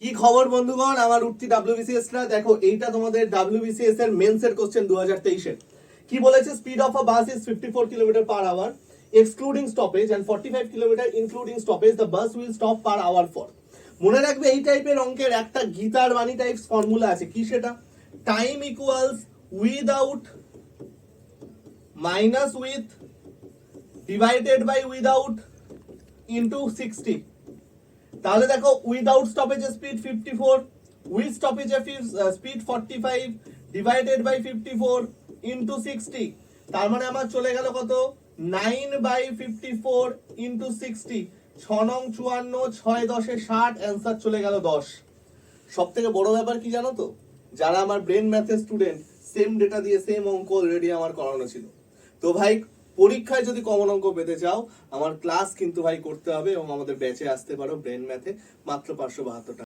কি খবর বন্ধুগণ, আমার উঠতি ডাব্লিউবিসিএসরা দেখো, এইটা তোমাদের ডাব্লিউবিসিএস এর মেন্স এর কোশ্চেন 2023 এর। কি বলেছে? Speed of a bus is 54 kilometre per hour excluding stoppage and 45 kilometre including stoppage, the bus will stop per hour for. মনে রাখবে এই টাইপের অঙ্কের একটা গীতার বাণী টাইপস ফর্মুলা আছে। কি সেটা? Time equals without minus with divided by without into 60। তাহলে দেখো, উইদাউট স্টপেজে স্পিড 54, উইথ স্টপেজে স্পিড 45 ডিভাইডেড বাই 54 ইনটু 60। তার মানে আমার চলে গেল কত? 9/54 ইনটু 60। 6 নং 54, 6 10 60, অ্যান্সার চলে গেল 10। সব থেকে বড় ব্যাপার কি জানো তো? যারা আমার ব্রেন ম্যাথের স্টুডেন্ট, সেম ডেটা দিয়ে সেম অঙ্ক অলরেডি আমার করানো ছিল। তো ভাই, পরীক্ষায় যদি কমন অঙ্ক পেতে চাও, আমার ক্লাস কিন্তু ভাই করতে হবে এবং আমাদের ব্যাচে আসতে পারো ব্রেন ম্যাথে, মাত্র 572 টাকা।